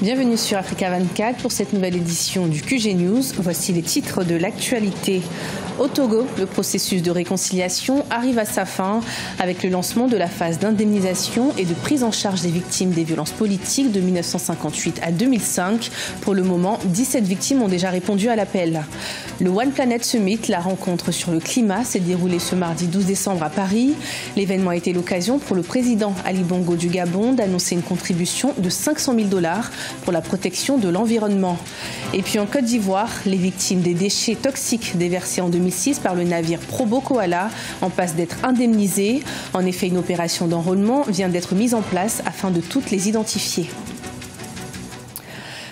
Bienvenue sur Africa 24 pour cette nouvelle édition du QG News. Voici les titres de l'actualité. Au Togo, le processus de réconciliation arrive à sa fin avec le lancement de la phase d'indemnisation et de prise en charge des victimes des violences politiques de 1958 à 2005. Pour le moment, 17 victimes ont déjà répondu à l'appel. Le One Planet Summit, la rencontre sur le climat, s'est déroulée ce mardi 12 décembre à Paris. L'événement a été l'occasion pour le président Ali Bongo du Gabon d'annoncer une contribution de 500 000 $ pour la protection de l'environnement. Et puis en Côte d'Ivoire, les victimes des déchets toxiques déversés en 2006 par le navire Probo Koala en passe d'être indemnisées. En effet, une opération d'enrôlement vient d'être mise en place afin de toutes les identifier.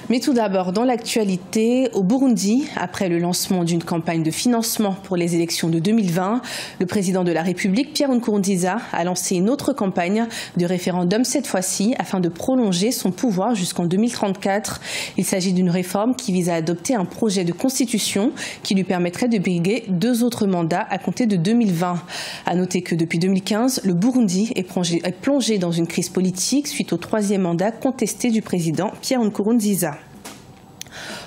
Mais tout d'abord, dans l'actualité, au Burundi, après le lancement d'une campagne de financement pour les élections de 2020, le président de la République, Pierre Nkurunziza, a lancé une autre campagne de référendum cette fois-ci afin de prolonger son pouvoir jusqu'en 2034. Il s'agit d'une réforme qui vise à adopter un projet de constitution qui lui permettrait de briguer 2 autres mandats à compter de 2020. À noter que depuis 2015, le Burundi est plongé dans une crise politique suite au 3e mandat contesté du président Pierre Nkurunziza.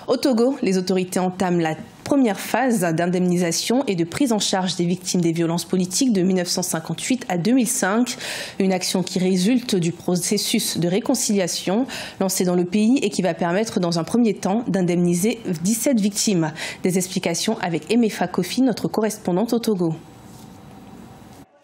Au Togo, les autorités entament la première phase d'indemnisation et de prise en charge des victimes des violences politiques de 1958 à 2005. Une action qui résulte du processus de réconciliation lancé dans le pays et qui va permettre dans un premier temps d'indemniser 17 victimes. Des explications avec Emefa Kofi, notre correspondante au Togo.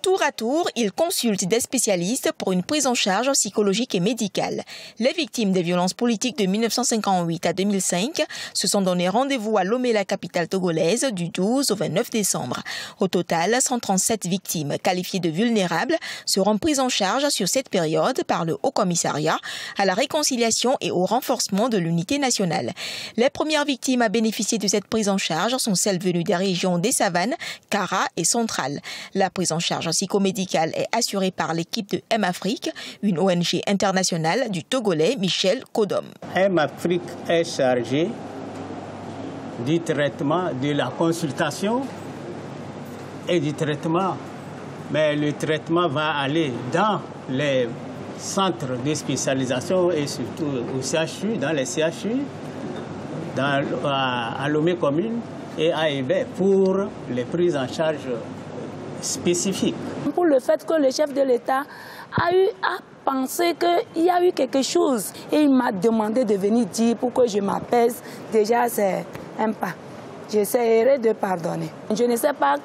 Tour à tour, ils consultent des spécialistes pour une prise en charge psychologique et médicale. Les victimes des violences politiques de 1958 à 2005 se sont donné rendez-vous à Lomé, la capitale togolaise, du 12 au 29 décembre. Au total, 137 victimes qualifiées de vulnérables seront prises en charge sur cette période par le Haut-Commissariat à la réconciliation et au renforcement de l'unité nationale. Les premières victimes à bénéficier de cette prise en charge sont celles venues des régions des Savanes, Kara et Centrale. La prise en charge psychomédicale est assurée par l'équipe de M-Afrique, une ONG internationale du Togolais Michel Kodom. M-Afrique est chargée du traitement, de la consultation et du traitement. Mais le traitement va aller dans les centres de spécialisation et surtout au CHU, dans les CHU, à Lomé commune et à Ebé pour les prises en charge spécifique. Pour le fait que le chef de l'État a pensé qu'il y a eu quelque chose et il m'a demandé de venir dire pour que je m'apaise, déjà c'est un pas. J'essaierai de pardonner. Je ne sais pas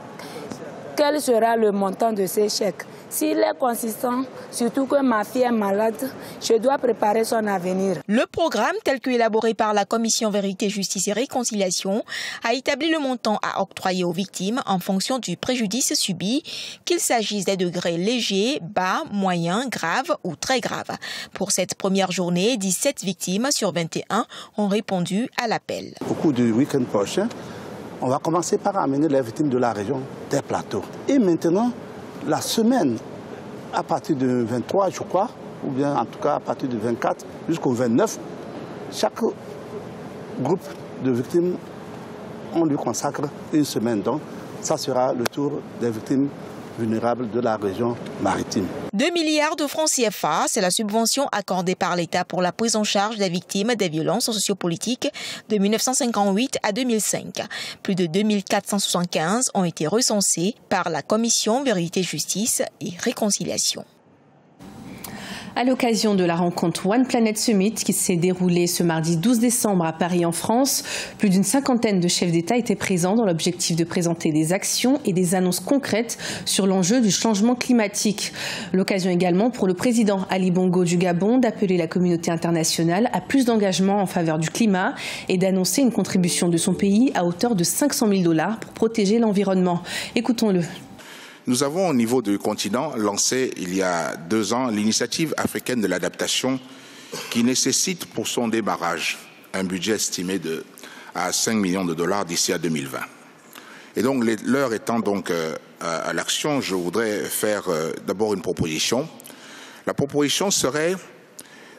quel sera le montant de ces chèques. S'il est consistant, surtout que ma fille est malade, je dois préparer son avenir. Le programme, tel qu'élaboré par la Commission Vérité, Justice et Réconciliation, a établi le montant à octroyer aux victimes en fonction du préjudice subi, qu'il s'agisse des degrés légers, bas, moyens, graves ou très graves. Pour cette première journée, 17 victimes sur 21 ont répondu à l'appel. Au cours du week-end prochain, on va commencer par amener les victimes de la région des plateaux. Et maintenant, la semaine, à partir du 23, je crois, ou bien en tout cas à partir du 24 jusqu'au 29, chaque groupe de victimes, on lui consacre une semaine. Donc, ça sera le tour des victimes vulnérables de la région maritime. 2 milliards de francs CFA, c'est la subvention accordée par l'État pour la prise en charge des victimes des violences sociopolitiques de 1958 à 2005. Plus de 2475 ont été recensés par la Commission Vérité, Justice et Réconciliation. À l'occasion de la rencontre One Planet Summit qui s'est déroulée ce mardi 12 décembre à Paris en France, plus d'une 50aine de chefs d'État étaient présents dans l'objectif de présenter des actions et des annonces concrètes sur l'enjeu du changement climatique. L'occasion également pour le président Ali Bongo du Gabon d'appeler la communauté internationale à plus d'engagement en faveur du climat et d'annoncer une contribution de son pays à hauteur de 500 000 $ pour protéger l'environnement. Écoutons-le. Nous avons au niveau du continent lancé il y a 2 ans l'initiative africaine de l'adaptation qui nécessite pour son démarrage un budget estimé à 5 millions de $ d'ici à 2020. Et donc l'heure étant donc à l'action, je voudrais faire d'abord une proposition. La proposition serait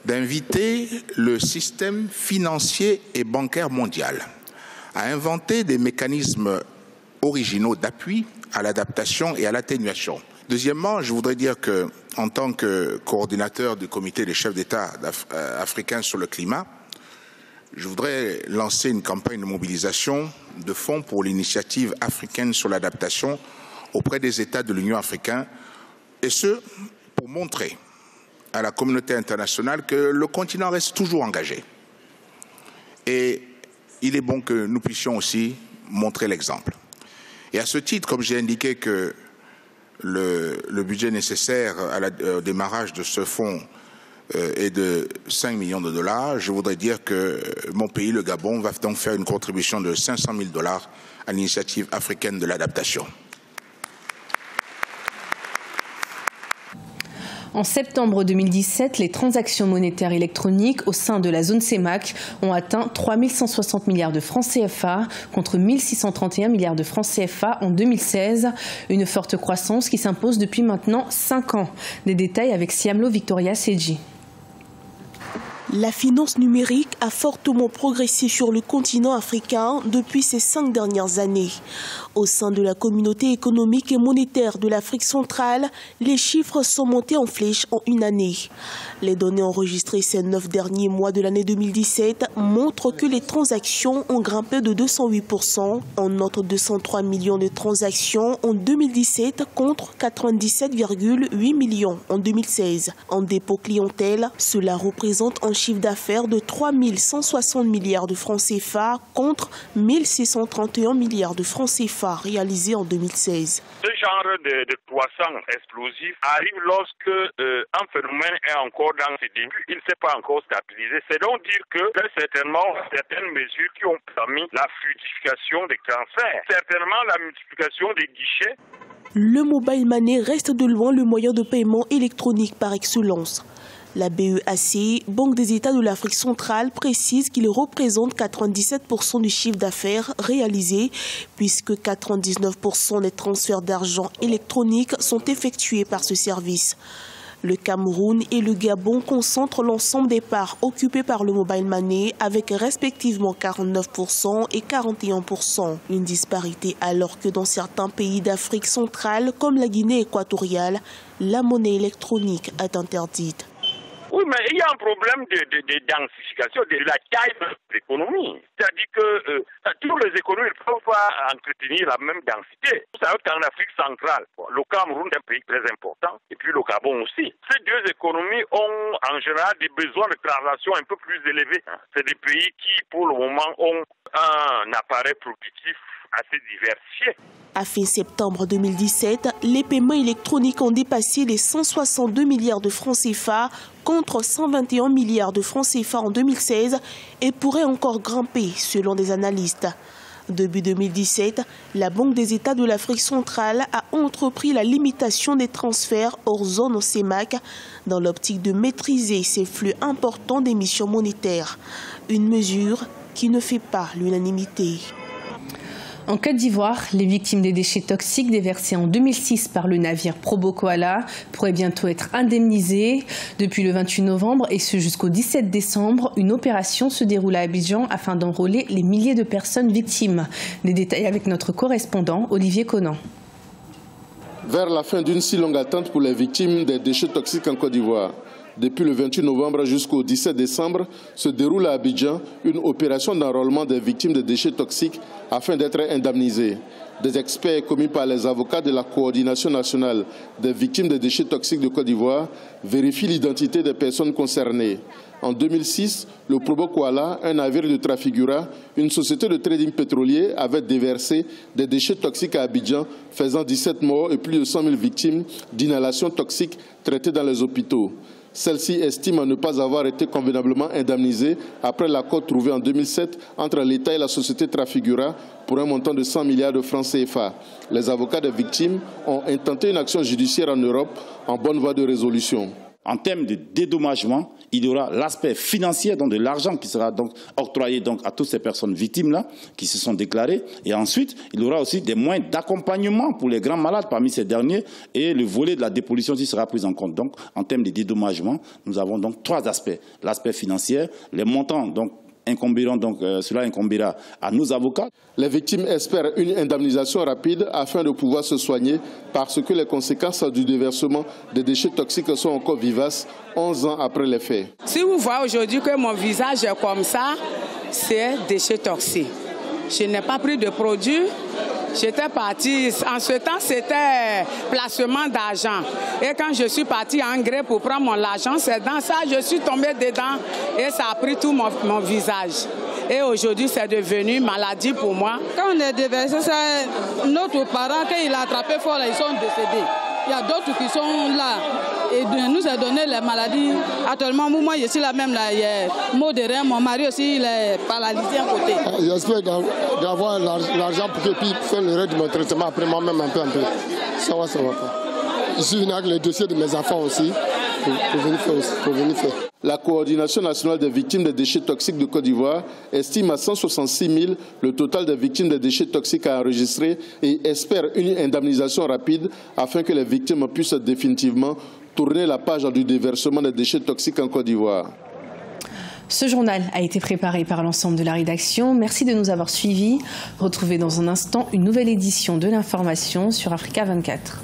d'inviter le système financier et bancaire mondial à inventer des mécanismes originaux d'appui à l'adaptation et à l'atténuation. Deuxièmement, je voudrais dire que, en tant que coordinateur du comité des chefs d'État africains sur le climat, je voudrais lancer une campagne de mobilisation de fonds pour l'initiative africaine sur l'adaptation auprès des États de l'Union africaine, et ce, pour montrer à la communauté internationale que le continent reste toujours engagé. Et il est bon que nous puissions aussi montrer l'exemple. Et à ce titre, comme j'ai indiqué que le budget nécessaire au démarrage de ce fonds est de 5 millions de dollars, je voudrais dire que mon pays, le Gabon, va donc faire une contribution de 500 000 dollars à l'initiative africaine de l'adaptation. En septembre 2017, les transactions monétaires électroniques au sein de la zone CEMAC ont atteint 3 160 milliards de francs CFA contre 1 631 milliards de francs CFA en 2016. Une forte croissance qui s'impose depuis maintenant 5 ans. Des détails avec Siamlo Victoria Seji. La finance numérique a fortement progressé sur le continent africain depuis ces 5 dernières années. Au sein de la communauté économique et monétaire de l'Afrique centrale, les chiffres sont montés en flèche en une année. Les données enregistrées ces 9 derniers mois de l'année 2017 montrent que les transactions ont grimpé de 208%. On note 203 millions de transactions en 2017 contre 97,8 millions en 2016. En dépôt clientèle, cela représente un chiffre d'affaires de 3 160 milliards de francs CFA contre 1 631 milliards de francs CFA réalisés en 2016. Ce genre de croissance explosive arrive lorsque un phénomène est encore dans ses débuts. Il ne s'est pas encore stabilisé. C'est donc dire que très certainement certaines mesures qui ont permis la fluidification des transferts, certainement la multiplication des guichets. Le mobile money reste de loin le moyen de paiement électronique par excellence. La BEAC, Banque des États de l'Afrique centrale, précise qu'il représente 97% du chiffre d'affaires réalisé, puisque 99% des transferts d'argent électronique sont effectués par ce service. Le Cameroun et le Gabon concentrent l'ensemble des parts occupées par le mobile money avec respectivement 49% et 41%. Une disparité alors que dans certains pays d'Afrique centrale, comme la Guinée équatoriale, la monnaie électronique est interdite. Oui, mais il y a un problème de densification de la taille de l'économie. C'est-à-dire que toutes les économies ne peuvent pas entretenir la même densité. Vous savez qu'en Afrique centrale, le Cameroun est un pays très important, et puis le Gabon aussi. Ces deux économies ont en général des besoins de transaction un peu plus élevés. C'est des pays qui, pour le moment, ont un appareil productif assez diversifié. À fin septembre 2017, les paiements électroniques ont dépassé les 162 milliards de francs CFA contre 121 milliards de francs CFA en 2016 et pourraient encore grimper selon des analystes. Début 2017, la Banque des États de l'Afrique centrale a entrepris la limitation des transferts hors zone au CEMAC dans l'optique de maîtriser ces flux importants d'émissions monétaires. Une mesure qui ne fait pas l'unanimité. En Côte d'Ivoire, les victimes des déchets toxiques déversés en 2006 par le navire Probo Koala pourraient bientôt être indemnisées. Depuis le 28 novembre et ce jusqu'au 17 décembre, une opération se déroule à Abidjan afin d'enrôler les milliers de personnes victimes. Des détails avec notre correspondant Olivier Conan. Vers la fin d'une si longue attente pour les victimes des déchets toxiques en Côte d'Ivoire. Depuis le 28 novembre jusqu'au 17 décembre, se déroule à Abidjan une opération d'enrôlement des victimes de déchets toxiques afin d'être indemnisées. Des experts commis par les avocats de la Coordination nationale des victimes des déchets toxiques de Côte d'Ivoire vérifient l'identité des personnes concernées. En 2006, le Probo Koala, un navire de Trafigura, une société de trading pétrolier, avait déversé des déchets toxiques à Abidjan, faisant 17 morts et plus de 100 000 victimes d'inhalations toxiques traitées dans les hôpitaux. Celle-ci estime à ne pas avoir été convenablement indemnisée après l'accord trouvé en 2007 entre l'État et la société Trafigura pour un montant de 100 milliards de francs CFA. Les avocats des victimes ont intenté une action judiciaire en Europe en bonne voie de résolution. En termes de dédommagement, il y aura l'aspect financier, donc de l'argent qui sera donc octroyé donc à toutes ces personnes victimes-là qui se sont déclarées. Et ensuite, il y aura aussi des moyens d'accompagnement pour les grands malades parmi ces derniers et le volet de la dépollution qui sera pris en compte. Donc, en termes de dédommagement, nous avons donc 3 aspects. L'aspect financier, les montants donc cela incombera à nos avocats. Les victimes espèrent une indemnisation rapide afin de pouvoir se soigner parce que les conséquences du déversement des déchets toxiques sont encore vivaces 11 ans après les faits. Si vous voyez aujourd'hui que mon visage est comme ça, c'est déchets toxiques. Je n'ai pas pris de produits. J'étais partie, en ce temps c'était placement d'argent. Et quand je suis partie en Grèce pour prendre mon argent, c'est dans ça que je suis tombée dedans et ça a pris tout mon visage. Et aujourd'hui c'est devenu maladie pour moi. Quand on est déversé, c'est notre parent, quand il a attrapé fort, ils sont décédés. Il y a d'autres qui sont là et nous a donné les maladies. Actuellement, moi je suis là même, là, il y a mot de rein, mon mari aussi il est paralysé à côté. J'espère d'avoir l'argent pour que je puisse faire le reste de mon traitement après moi-même un peu. Ça va pas. Je suis venu avec le dossier de mes enfants aussi pour venir faire. La Coordination nationale des victimes des déchets toxiques de Côte d'Ivoire estime à 166 000 le total des victimes des déchets toxiques à enregistrer et espère une indemnisation rapide afin que les victimes puissent définitivement tourner la page du déversement des déchets toxiques en Côte d'Ivoire. Ce journal a été préparé par l'ensemble de la rédaction. Merci de nous avoir suivis. Retrouvez dans un instant une nouvelle édition de l'information sur Africa 24.